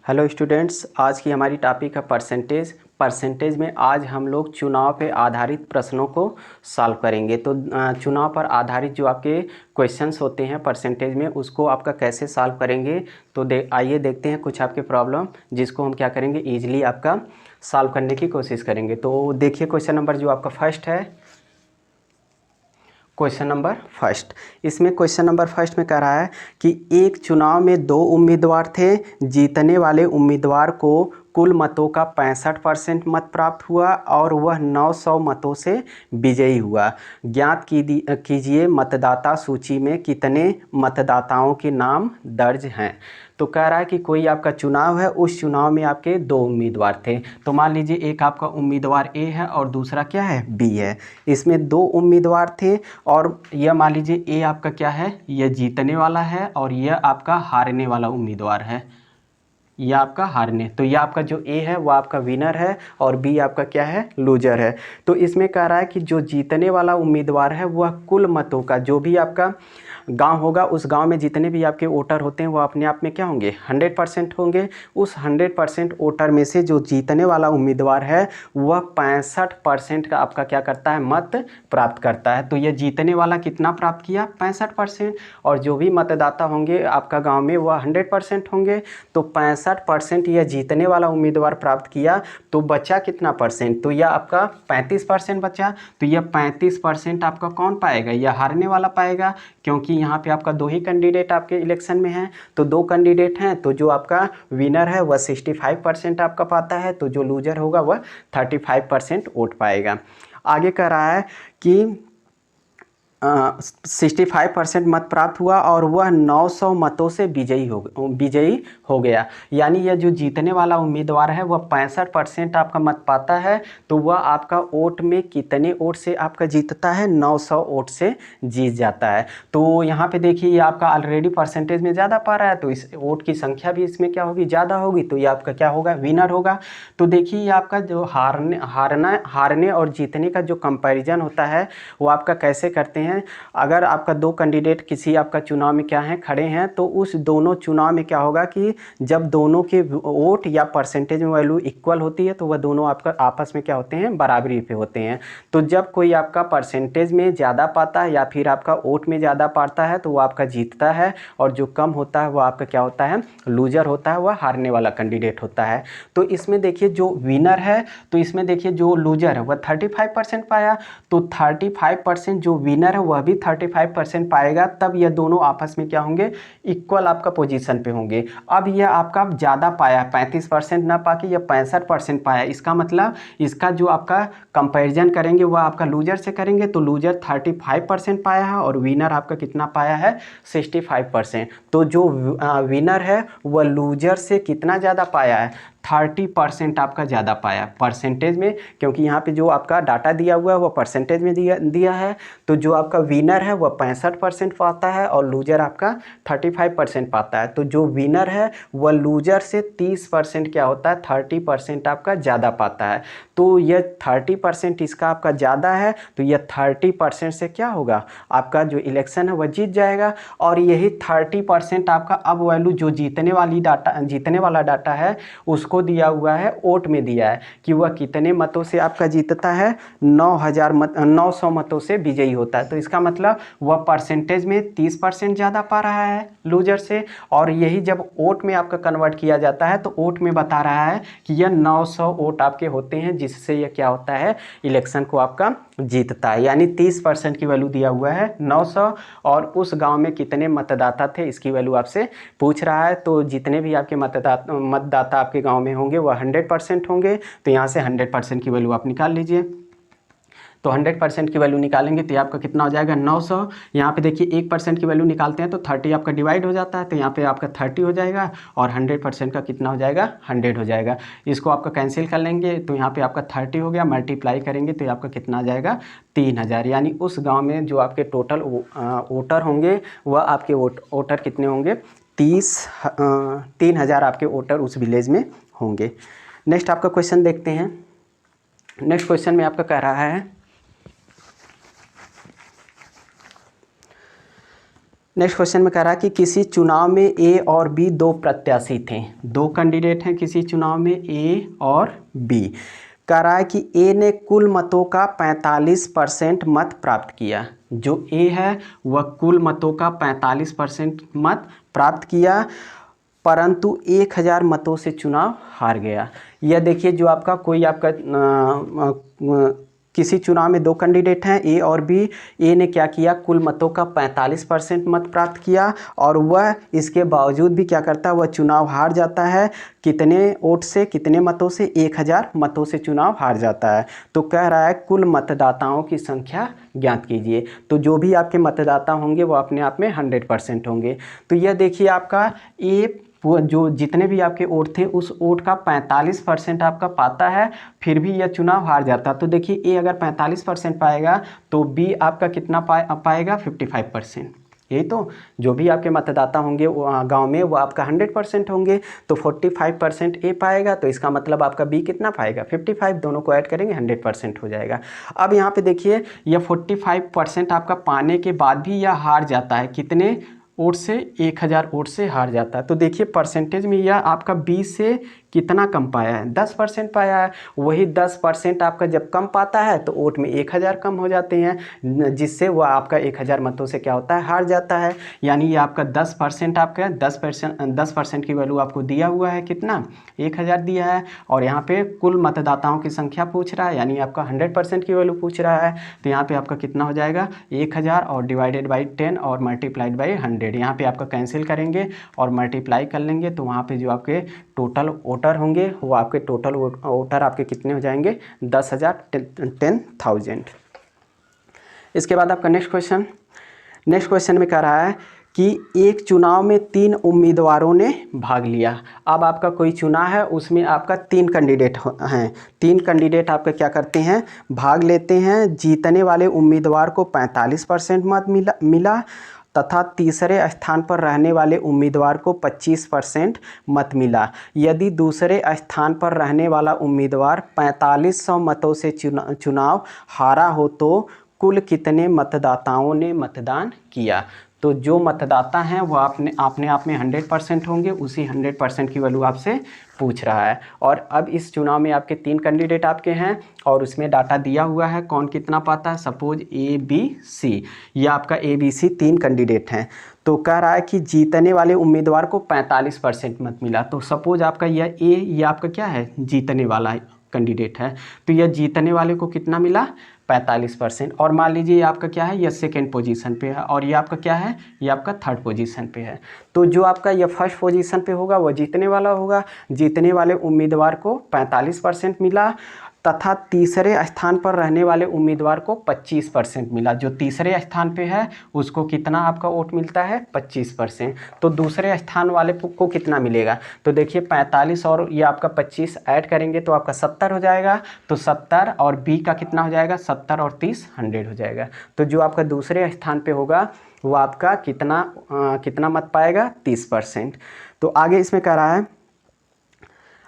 Hello students, आज की हमारी टॉपिक है परसेंटेज में आज हम लोग चुनाव पे आधारित प्रश्नों को सॉल्व करेंगे। तो चुनाव पर आधारित जो आपके क्वेश्चंस होते हैं परसेंटेज में, उसको आपका कैसे सॉल्व करेंगे। तो आइए देखते हैं कुछ आपके प्रॉब्लम जिसको हम क्या करेंगे, ईजिली आपका सॉल्व करने की कोशिश करेंगे। तो देखिए क्वेश्चन नंबर जो आपका फर्स्ट है, क्वेश्चन नंबर फर्स्ट। इसमें क्वेश्चन नंबर फर्स्ट में कह रहा है कि एक चुनाव में 2 उम्मीदवार थे। जीतने वाले उम्मीदवार को कुल मतों का 65% मत प्राप्त हुआ और वह 900 मतों से विजयी हुआ। ज्ञात कीजिए मतदाता सूची में कितने मतदाताओं के नाम दर्ज हैं। तो कह रहा है कि कोई आपका चुनाव है, उस चुनाव में आपके 2 उम्मीदवार थे। तो मान लीजिए एक आपका उम्मीदवार ए है और दूसरा क्या है, बी है। इसमें 2 उम्मीदवार थे और यह मान लीजिए ए आपका क्या है, यह जीतने वाला है और यह आपका हारने वाला उम्मीदवार है। यह आपका हारने, तो यह आपका जो ए है वह आपका विनर है और बी आपका क्या है, लूजर है। तो इसमें कह रहा है कि जो जीतने वाला उम्मीदवार है वह कुल मतों का, जो भी आपका गांव होगा उस गांव में जितने भी आपके वोटर होते हैं वह अपने आप में क्या होंगे, 100% होंगे। उस 100% वोटर में से जो जीतने वाला उम्मीदवार है वह 65% का आपका क्या करता है, मत प्राप्त करता है। तो यह जीतने वाला कितना प्राप्त किया, 65%। और जो भी मतदाता होंगे आपका गाँव में वह 100% होंगे। तो 65% यह जीतने वाला उम्मीदवार प्राप्त किया। तो बचा कितना परसेंट, तो यह आपका 35% बचा। तो यह 35% आपका कौन पाएगा, यह हारने वाला पाएगा, क्योंकि यहाँ पे आपका 2 ही कैंडिडेट आपके इलेक्शन में हैं। तो 2 कैंडिडेट हैं, तो जो आपका विनर है वह 65% आपका पाता है, तो जो लूजर होगा वह 35% वोट पाएगा। आगे कह रहा है कि 65% मत प्राप्त हुआ और वह 900 मतों से विजयी हो गया। यानी यह जो जीतने वाला उम्मीदवार है वह 65% आपका मत पाता है। तो वह आपका वोट में कितने वोट से आपका जीतता है, 900 वोट से जीत जाता है। तो यहाँ पे देखिए ये आपका ऑलरेडी परसेंटेज में ज़्यादा पा रहा है, तो इस वोट की संख्या भी इसमें क्या होगी, ज़्यादा होगी। तो ये आपका क्या होगा, विनर होगा। तो देखिए ये आपका जो हारने और जीतने का जो कंपैरिजन होता है वो आपका कैसे करते हैं। अगर आपका 2 कैंडिडेट किसी आपका चुनाव में क्या है, खड़े हैं, तो उस दोनों चुनाव में क्या होगा कि जब दोनों के वोट या परसेंटेज में वैल्यू इक्वल होती है तो वह दोनों आपका आपस में क्या होते हैं, बराबरी पे होते हैं। तो जब कोई आपका परसेंटेज में ज़्यादा पाता है या फिर आपका वोट में ज़्यादा पाता है तो वो आपका जीतता है, और जो कम होता है वो आपका क्या होता है, लूजर होता है, वह हारने वाला कैंडिडेट होता है। तो इसमें देखिए जो विनर है, तो इसमें देखिए जो लूजर है वह 35% पाया। तो 35% जो विनर है वह भी 35% पाएगा, तब यह दोनों आपस में क्या होंगे, इक्वल आपका पोजीशन पे होंगे। अब यह आपका ज़्यादा पाया, 35% ना पाके यह 65% पाया। इसका मतलब इसका जो आपका कंपैरिजन करेंगे वह आपका लूजर से करेंगे। तो लूजर 35% पाया है और विनर आपका कितना पाया है, 65%। तो जो विनर है वह लूजर से कितना ज़्यादा पाया है, 30% आपका ज़्यादा पाया परसेंटेज में, क्योंकि यहाँ पे जो आपका डाटा दिया हुआ है वो परसेंटेज में दिया है। तो जो आपका विनर है वह 65% पाता है और लूजर आपका 35% पाता है। तो जो विनर है वह लूजर से 30% क्या होता है, 30% आपका ज़्यादा पाता है। तो यह 30% इसका आपका ज़्यादा है, तो यह 30% से क्या होगा, आपका जो इलेक्शन है वह जीत जाएगा। और यही 30% आपका अब वैल्यू जो जीतने वाला डाटा है उसको दिया हुआ है, वोट में दिया है कि वह कितने मतों से आपका जीतता है, 900 मतों से विजयी होता है। तो इसका मतलब वह परसेंटेज में 30% ज़्यादा पा रहा है लूजर से। और यही जब वोट में आपका कन्वर्ट किया जाता है तो वोट में बता रहा है कि यह 900 वोट आपके होते हैं, जिससे यह क्या होता है, इलेक्शन को आपका जीतता है। यानी 30% की वैल्यू दिया हुआ है 900, और उस गांव में कितने मतदाता थे इसकी वैल्यू आपसे पूछ रहा है। तो जितने भी आपके मतदाता आपके गांव में होंगे वह 100% होंगे। तो यहाँ से 100% की वैल्यू आप निकाल लीजिए। तो 100% की वैल्यू निकालेंगे तो आपका कितना हो जाएगा, 900। यहाँ पे देखिए 1% की वैल्यू निकालते हैं तो 30 आपका डिवाइड हो जाता है, तो यहाँ पे आपका 30 हो जाएगा और 100% का कितना हो जाएगा, 100 हो जाएगा। इसको आपका कैंसिल कर लेंगे तो यहाँ पे आपका 30 हो गया, मल्टीप्लाई करेंगे तो आपका कितना आ जाएगा, 3000। यानी उस गाँव में जो आपके टोटल वोटर होंगे वह आपके वोटर कितने होंगे, 3000 आपके वोटर उस विलेज में होंगे। नेक्स्ट आपका क्वेश्चन देखते हैं। नेक्स्ट क्वेश्चन में आपका कह रहा है नेक्स्ट क्वेश्चन में कह रहा है कि किसी चुनाव में ए और बी दो प्रत्याशी थे, दो कैंडिडेट हैं किसी चुनाव में ए और बी। कह रहा है कि ए ने कुल मतों का 45% मत प्राप्त किया। जो ए है वह कुल मतों का 45% मत प्राप्त किया, परंतु 1000 मतों से चुनाव हार गया। यह देखिए, जो आपका कोई आपका किसी चुनाव में दो कैंडिडेट हैं ए और बी। ए ने क्या किया, कुल मतों का 45% मत प्राप्त किया और वह इसके बावजूद भी क्या करता है, वह चुनाव हार जाता है। कितने वोट से, कितने मतों से? 1000 मतों से चुनाव हार जाता है। तो कह रहा है कुल मतदाताओं की संख्या ज्ञात कीजिए। तो जो भी आपके मतदाता होंगे वो अपने आप में 100% होंगे। तो यह देखिए आपका ए, वो जो जितने भी आपके वोट थे उस वोट का 45% आपका पाता है, फिर भी यह चुनाव हार जाता। तो देखिए ए अगर 45% पाएगा तो बी आपका कितना पाएगा? 55%। यही तो, जो भी आपके मतदाता होंगे गांव में वो आपका 100% होंगे। तो 45% ए पाएगा, तो इसका मतलब आपका बी कितना पाएगा? 55। दोनों को ऐड करेंगे 100% हो जाएगा। अब यहाँ पे देखिए, यह 45% आपका पाने के बाद भी यह हार जाता है। कितने वोट से? 1000 वोट से हार जाता है। तो देखिए परसेंटेज में यह आपका 20 से कितना कम पाया है? 10% पाया है। वही 10% आपका जब कम पाता है तो वोट में 1000 कम हो जाते हैं, जिससे वह आपका 1000 मतों से क्या होता है? हार जाता है। यानी ये आपका 10% आपका 10% की वैल्यू आपको दिया हुआ है। कितना? 1000 दिया है। और यहाँ पे कुल मतदाताओं की संख्या पूछ रहा है, यानी आपका 100% की वैल्यू पूछ रहा है। तो यहाँ पे आपका कितना हो जाएगा? 1000 और डिवाइडेड बाई 10 और मल्टीप्लाइड बाई 100। यहाँ पे आपका कैंसिल करेंगे और मल्टीप्लाई कर लेंगे, तो वहाँ पे जो आपके टोटल वोटर होंगे वो आपके टोटल वोटर आपके कितने हो जाएंगे? 10,000, 10,000। इसके बाद आपका नेक्स्ट क्वेश्चन में कह रहा है कि एक चुनाव में 3 उम्मीदवारों ने भाग लिया। अब आपका कोई चुनाव है, उसमें आपका 3 कैंडिडेट हैं। 3 कैंडिडेट आपका क्या करते हैं? भाग लेते हैं। जीतने वाले उम्मीदवार को 45% मत मिला तथा तीसरे स्थान पर रहने वाले उम्मीदवार को 25% मत मिला। यदि दूसरे स्थान पर रहने वाला उम्मीदवार 4500 मतों से चुनाव हारा हो तो कुल कितने मतदाताओं ने मतदान किया? तो जो मतदाता हैं वो अपने आप में 100% होंगे। उसी 100% की वैल्यू आपसे पूछ रहा है। और अब इस चुनाव में आपके 3 कैंडिडेट आपके हैं और उसमें डाटा दिया हुआ है कौन कितना पाता है। सपोज ए बी सी, ये आपका ए बी सी 3 कैंडिडेट हैं। तो कह रहा है कि जीतने वाले उम्मीदवार को 45% मत मिला। तो सपोज आपका यह ए, ये आपका क्या है? जीतने वाला कैंडिडेट है। तो यह जीतने वाले को कितना मिला? 45%। और मान लीजिए ये आपका क्या है? यह सेकेंड पोजीशन पे है और ये आपका क्या है? ये आपका थर्ड पोजीशन पे है। तो जो आपका यह फर्स्ट पोजीशन पे होगा वह जीतने वाला होगा। जीतने वाले उम्मीदवार को 45% मिला तथा तीसरे स्थान पर रहने वाले उम्मीदवार को 25% मिला। जो तीसरे स्थान पे है उसको कितना आपका वोट मिलता है? 25%। तो दूसरे स्थान वाले को कितना मिलेगा? तो देखिए 45 और ये आपका 25 ऐड करेंगे तो आपका 70 हो जाएगा। तो 70 और बी का कितना हो जाएगा? 70 और 30 100 हो जाएगा। तो जो आपका दूसरे स्थान पे होगा वो आपका कितना मत पाएगा? 30%। तो आगे इसमें कह रहा है,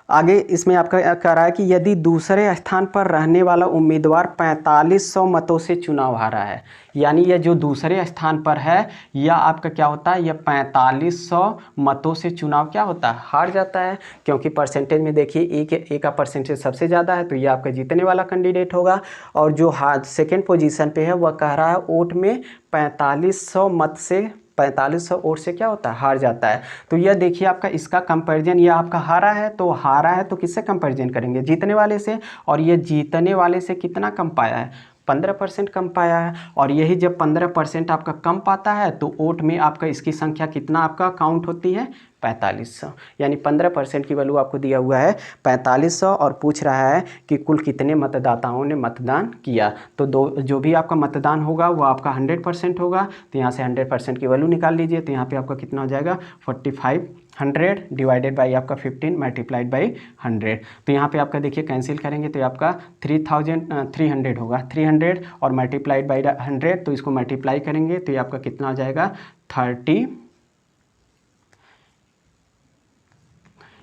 आगे इसमें आपका कह रहा है कि यदि दूसरे स्थान पर रहने वाला उम्मीदवार 4500 मतों से चुनाव हारा है, यानी यह जो दूसरे स्थान पर है यह आपका क्या होता है? यह 4500 मतों से चुनाव क्या होता है? हार जाता है। क्योंकि परसेंटेज में देखिए ए का परसेंटेज सबसे ज़्यादा है, तो यह आपका जीतने वाला कैंडिडेट होगा। और जो सेकेंड पोजीशन पे है वह कह रहा है वोट में 4500 मत से 4500 वोट से क्या होता है? हार जाता है। तो यह देखिए आपका इसका कंपैरिजन, यह आपका हारा है तो किससे कंपैरिजन करेंगे? जीतने वाले से। और ये जीतने वाले से कितना कम पाया है? 15% कम पाया है। और यही जब 15% आपका कम पाता है तो वोट में आपका इसकी संख्या कितना आपका काउंट होती है? 4500। यानी 15% की वैल्यू आपको दिया हुआ है 4500 और पूछ रहा है कि कुल कितने मतदाताओं ने मतदान किया। तो जो भी आपका मतदान होगा वो आपका 100% होगा। तो यहाँ से 100% की वैल्यू निकाल लीजिए। तो यहाँ पे आपका कितना हो जाएगा? 4500 डिवाइडेड बाई आपका 15 मल्टीप्लाइड बाई 100। तो यहाँ पे आपका देखिए कैंसिल करेंगे तो आपका 300 होगा। 300 और मल्टीप्लाइड बाई 100, तो इसको मल्टीप्लाई करेंगे तो ये आपका कितना हो जाएगा? 30,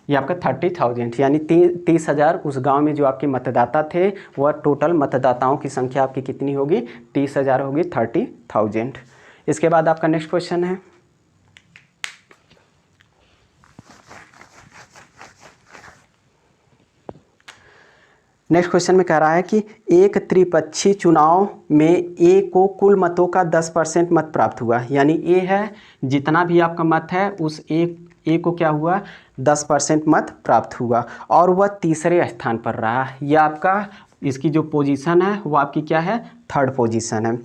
ये आपका 30,000, यानी 30,000 उस गांव में जो आपके मतदाता थे वह टोटल मतदाताओं की संख्या आपकी कितनी होगी? 30,000 होगी, 30,000। इसके बाद आपका नेक्स्ट क्वेश्चन है। नेक्स्ट क्वेश्चन में कह रहा है कि एक त्रिपक्षीय चुनाव में ए को कुल मतों का 10% मत प्राप्त हुआ, यानी ए है, जितना भी आपका मत है उस ए को क्या हुआ, 10% मत प्राप्त हुआ और वह तीसरे स्थान पर रहा। यह आपका इसकी जो पोजीशन है वो आपकी क्या है, थर्ड पोजीशन है।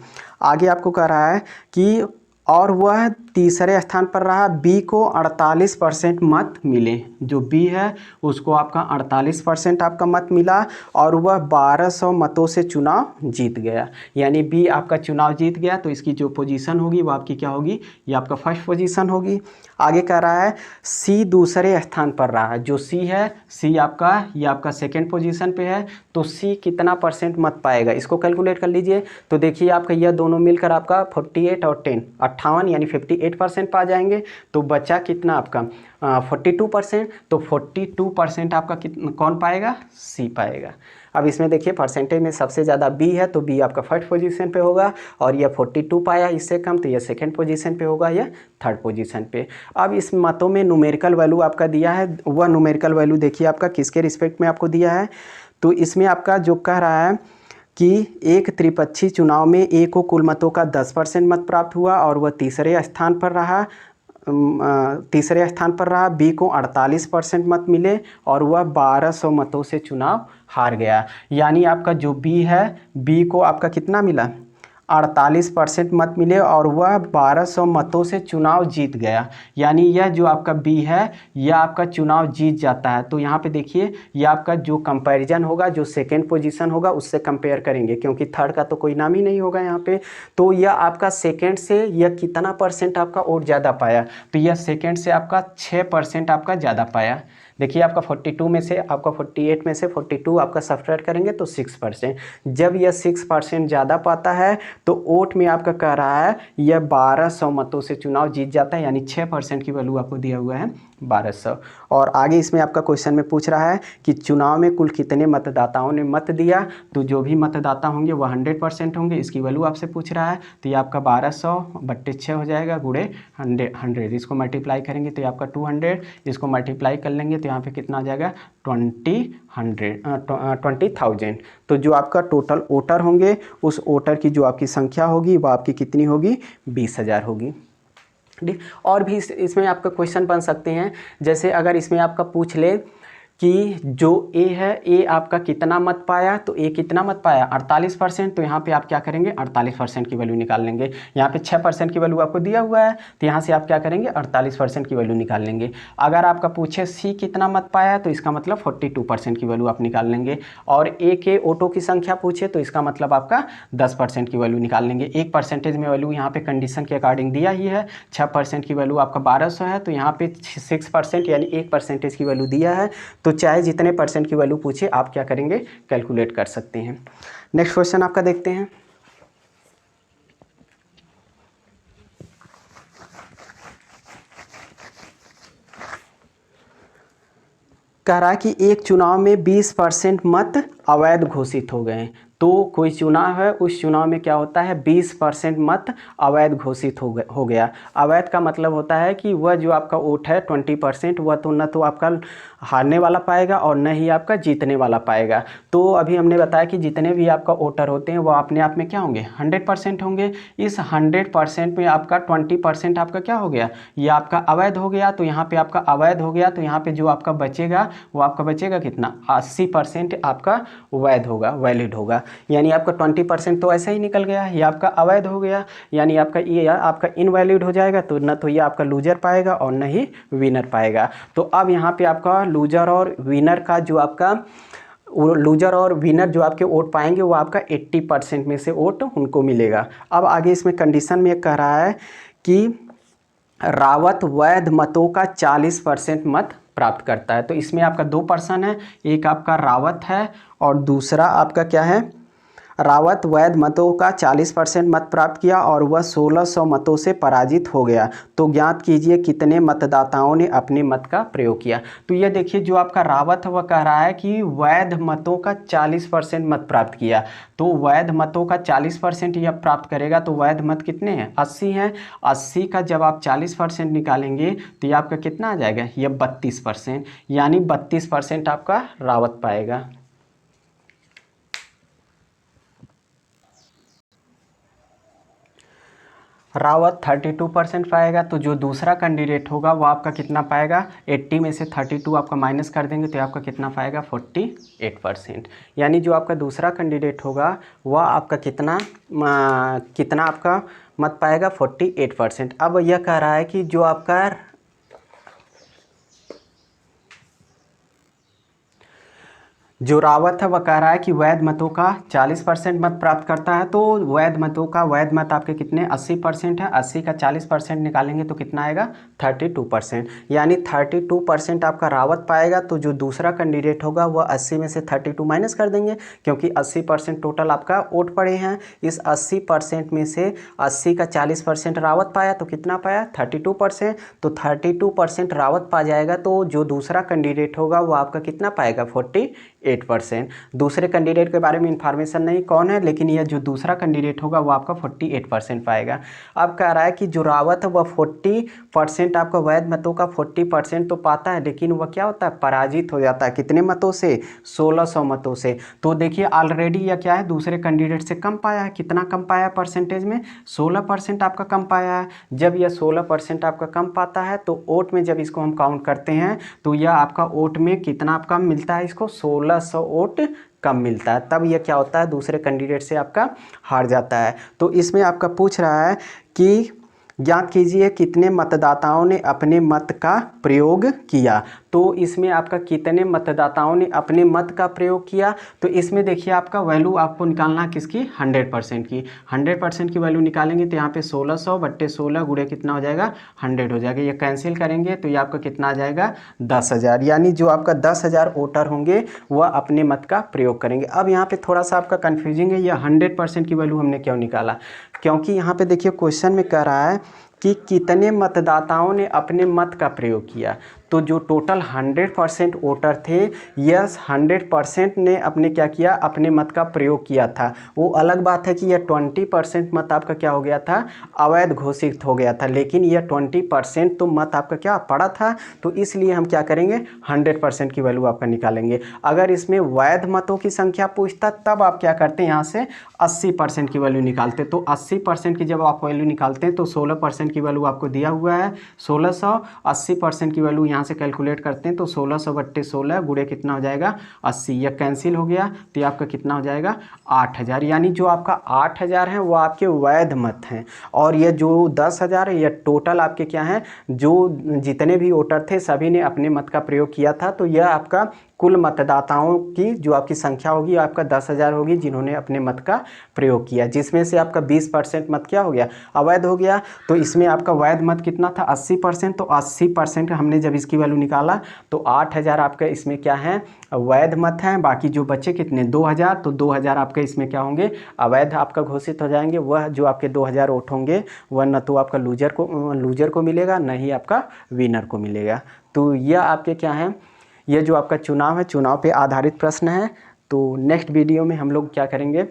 आगे आपको कह रहा है कि और वह तीसरे स्थान पर रहा, बी को 48% मत मिले। जो बी है उसको आपका 48% आपका मत मिला और वह 1200 मतों से चुनाव जीत गया, यानी बी आपका चुनाव जीत गया। तो इसकी जो पोजीशन होगी वो आपकी क्या होगी, ये आपका फर्स्ट पोजीशन होगी। आगे कह रहा है सी दूसरे स्थान पर रहा। जो सी है, सी आपका ये आपका सेकेंड पोजीशन पे है, तो सी कितना परसेंट मत पाएगा, इसको कैलकुलेट कर लीजिए। तो देखिए आपका यह दोनों मिलकर आपका 48 और 10 58 यानी 58% पा जाएंगे। तो बचा कितना आपका 42%। तो 42% आपका कौन पाएगा, सी पाएगा। अब इसमें देखिए परसेंटेज में सबसे ज़्यादा बी है, तो बी आपका फर्स्ट पोजीशन पे होगा और यह 42 पाया, इससे कम तो यह सेकंड पोजीशन पे होगा, यह थर्ड पोजीशन पे। अब इस मतों में न्यूमेरिकल वैल्यू आपका दिया है, वह न्यूमेरिकल वैल्यू देखिए आपका किसके रिस्पेक्ट में आपको दिया है। तो इसमें आपका जो कह रहा है कि एक त्रिपक्षीय चुनाव में ए को कुल मतों का 10% मत प्राप्त हुआ और वह तीसरे स्थान पर रहा, बी को 48% मत मिले और वह 1200 मतों से चुनाव हार गया। यानी आपका जो बी है, बी को आपका कितना मिला, 48% मत मिले और वह 1200 मतों से चुनाव जीत गया। यानी यह जो आपका बी है यह आपका चुनाव जीत जाता है। तो यहाँ पे देखिए यह आपका जो कंपैरिजन होगा, जो सेकेंड पोजीशन होगा उससे कंपेयर करेंगे, क्योंकि थर्ड का तो कोई नाम ही नहीं होगा यहाँ पे। तो यह आपका सेकेंड से यह कितना परसेंट आपका और ज़्यादा पाया, तो यह सेकेंड से आपका 6% आपका ज़्यादा पाया। देखिए आपका 42 में से आपका 48 में से 42 आपका सब्ट्रैक्ट करेंगे तो 6%। जब यह 6% ज़्यादा पाता है तो वोट में आपका कह रहा है यह 1200 मतों से चुनाव जीत जाता है, यानी 6% की वैल्यू आपको दिया हुआ है 1200। और आगे इसमें आपका क्वेश्चन में पूछ रहा है कि चुनाव में कुल कितने मतदाताओं ने मत दिया। तो जो भी मतदाता होंगे वह 100% होंगे, इसकी वैल्यू आपसे पूछ रहा है। तो ये आपका 1200/6 हो जाएगा, गुणे 100। इसको मल्टीप्लाई करेंगे तो ये आपका 200, इसको मल्टीप्लाई कर लेंगे तो यहाँ पे कितना आ जाएगा 20,000। तो जो आपका टोटल वोटर होंगे उस वोटर की जो आपकी संख्या होगी वह आपकी कितनी होगी, 20,000 होगी। और भी इसमें आपका क्वेश्चन बन सकते हैं, जैसे अगर इसमें आपका पूछ ले कि जो ए है, ए आपका कितना मत पाया, तो ए कितना मत पाया 48%। तो यहाँ पे आप क्या करेंगे 48% की वैल्यू निकाल लेंगे। यहाँ पे 6% की वैल्यू आपको दिया हुआ है, तो यहाँ से आप क्या करेंगे 48% की वैल्यू निकाल लेंगे। अगर आपका पूछे सी कितना मत पाया तो इसका मतलब 42% की वैल्यू आप निकाल लेंगे। और ए के वोटों की संख्या पूछे तो इसका मतलब आपका 10% की वैल्यू निकाल लेंगे। एक परसेंटेज में वैल्यू यहाँ पे कंडीशन के अकॉर्डिंग दिया ही है, 6% की वैल्यू आपका 1200 है, तो यहाँ पे 6% यानी 1% की वैल्यू दिया है। तो चाहे जितने परसेंट की वैल्यू पूछे आप क्या करेंगे कैलकुलेट कर सकते हैं। नेक्स्ट क्वेश्चन आपका देखते हैं। कह रहा है कि एक चुनाव में 20% मत अवैध घोषित हो गए। तो कोई चुनाव है, उस चुनाव में क्या होता है 20% मत अवैध घोषित हो गया। अवैध का मतलब होता है कि वह जो आपका वोट है 20% वह तो न तो आपका हारने वाला पाएगा और न ही आपका जीतने वाला पाएगा। तो अभी हमने बताया कि जितने भी आपका वोटर होते हैं वह अपने आप में क्या होंगे 100% होंगे। इस 100% में आपका 20% आपका क्या हो गया, ये आपका अवैध हो गया। तो यहाँ पे आपका अवैध हो गया, तो यहाँ पे जो आपका बचेगा वो आपका बचेगा कितना 80% आपका वैध होगा, वैलिड होगा। यानी आपका 20% तो ऐसे ही निकल गया, ये आपका अवैध हो गया, यानी आपका ये आपका इनवैलिड हो जाएगा। तो न तो ये आपका लूजर पाएगा और न ही विनर पाएगा। तो अब यहाँ पे आपका लूजर और विनर का जो आपका लूजर और विनर जो आपके वोट पाएंगे वो आपका 80% में से वोट उनको मिलेगा। अब आगे इसमें कंडीशन में कह रहा है कि रावत वैध मतों का 40% मत प्राप्त करता है। तो इसमें आपका 2 पर्सन है, एक आपका रावत है और दूसरा आपका क्या है, रावत वैध मतों का 40% मत प्राप्त किया और वह 1600 मतों से पराजित हो गया। तो ज्ञात कीजिए कितने मतदाताओं ने अपने मत का प्रयोग किया। तो ये देखिए जो आपका रावत है वह कह रहा है कि वैध मतों का 40% मत प्राप्त किया। तो वैध मतों का 40% यह प्राप्त करेगा, तो वैध मत कितने हैं 80 हैं। 80 का जब आप 40% निकालेंगे तो ये आपका कितना आ जाएगा, यह 32%, यानी 32% आपका रावत पाएगा। रावत 32% पाएगा, तो जो दूसरा कैंडिडेट होगा वो आपका कितना पाएगा, 80 में से 32 आपका माइनस कर देंगे तो आपका कितना पाएगा, 48%। यानी जो आपका दूसरा कैंडिडेट होगा वह आपका कितना आपका मत पाएगा, 48%। अब यह कह रहा है कि जो आपका जो रावत है वह कह रहा है कि वैध मतों का 40% मत प्राप्त करता है। तो वैध मतों का वैध मत आपके कितने 80% है, 80 का 40% निकालेंगे तो कितना आएगा 32%। यानी 32% आपका रावत पाएगा। तो जो दूसरा कैंडिडेट होगा वह 80 में से 32 माइनस कर देंगे, क्योंकि 80% टोटल आपका वोट पड़े हैं। इस 80% में से 80 का 40% रावत पाया तो कितना पाया 32%। तो 32% रावत पा जाएगा। तो जो दूसरा कैंडिडेट होगा वो आपका कितना पाएगा 48%। दूसरे कैंडिडेट के बारे में इंफॉर्मेशन नहीं कौन है, लेकिन यह जो दूसरा कैंडिडेट होगा वो आपका 48% पाएगा। अब कह रहा है कि जो रावत है वह 40% आपका वैध मतों का 40% तो पाता है, लेकिन वह क्या होता है पराजित हो जाता है। कितने मतों से 1600 मतों से। तो देखिए ऑलरेडी यह क्या है दूसरे कैंडिडेट से कम पाया है। कितना कम पाया परसेंटेज में 16% आपका कम पाया है। जब यह 16% आपका कम पाता है तो वोट में जब इसको हम काउंट करते हैं तो यह आपका वोट में कितना कम मिलता है, इसको 1600 वोट कम मिलता है। तब यह क्या होता है दूसरे कैंडिडेट से आपका हार जाता है। तो इसमें आपका पूछ रहा है कि ज्ञात कीजिए कितने मतदाताओं ने अपने मत का प्रयोग किया। तो इसमें आपका कितने मतदाताओं ने अपने मत का प्रयोग किया। तो इसमें देखिए आपका वैल्यू आपको निकालना किसकी 100% की। 100% की वैल्यू निकालेंगे तो यहाँ पे 1600 बट्टे 16 गुणे कितना हो जाएगा 100 हो जाएगा। ये कैंसिल करेंगे तो ये आपका कितना आ जाएगा 10,000। यानी जो आपका 10,000 वोटर होंगे वह अपने मत का प्रयोग करेंगे। अब यहाँ पे थोड़ा सा आपका कन्फ्यूजिंग है, यह 100% की वैल्यू हमने क्यों निकाला, क्योंकि यहाँ पे देखिए क्वेश्चन में कह रहा है कि कितने मतदाताओं ने अपने मत का प्रयोग किया। तो जो टोटल 100% वोटर थे, यस 100% ने अपने क्या किया अपने मत का प्रयोग किया था। वो अलग बात है कि यह 20% मत आपका क्या हो गया था अवैध घोषित हो गया था, लेकिन यह 20% तो मत आपका क्या पड़ा था। तो इसलिए हम क्या करेंगे 100% की वैल्यू आपका निकालेंगे। अगर इसमें वैध मतों की संख्या पूछता तब आप क्या करते हैं यहाँ से 80% की वैल्यू निकालते। तो 80% की जब आप वैल्यू निकालते हैं तो 16% की वैल्यू आपको दिया हुआ है 1600। 80% की वैल्यू यहाँ से कैलकुलेट करते हैं तो 1600 बट्टे 16 गुणे कितना हो जाएगा 80। यह कैंसिल हो गया तो ये आपका कितना हो जाएगा 8000। यानी जो आपका 8000 है वो आपके वैध मत हैं, और ये जो 10,000 है यह टोटल आपके क्या हैं जो जितने भी वोटर थे सभी ने अपने मत का प्रयोग किया था। तो यह आपका कुल मतदाताओं की जो आपकी संख्या होगी आपका 10,000 होगी जिन्होंने अपने मत का प्रयोग किया, जिसमें से आपका 20% मत क्या हो गया अवैध हो गया। तो इसमें आपका वैध मत कितना था 80%। तो 80% हमने जब इसकी वैल्यू निकाला तो 8,000 आपका इसमें क्या है वैध मत हैं। बाकी जो बचे कितने 2,000, तो 2,000 आपके इसमें क्या होंगे अवैध आपका घोषित हो जाएंगे। वह जो आपके 2,000 वोट होंगे वह न तो आपका लूजर को मिलेगा न ही आपका विनर को मिलेगा। तो यह आपके क्या है ये जो आपका चुनाव है चुनाव पे आधारित प्रश्न है। तो नेक्स्ट वीडियो में हम लोग क्या करेंगे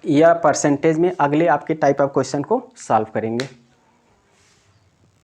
यह परसेंटेज में अगले आपके टाइप ऑफ क्वेश्चन को सॉल्व करेंगे।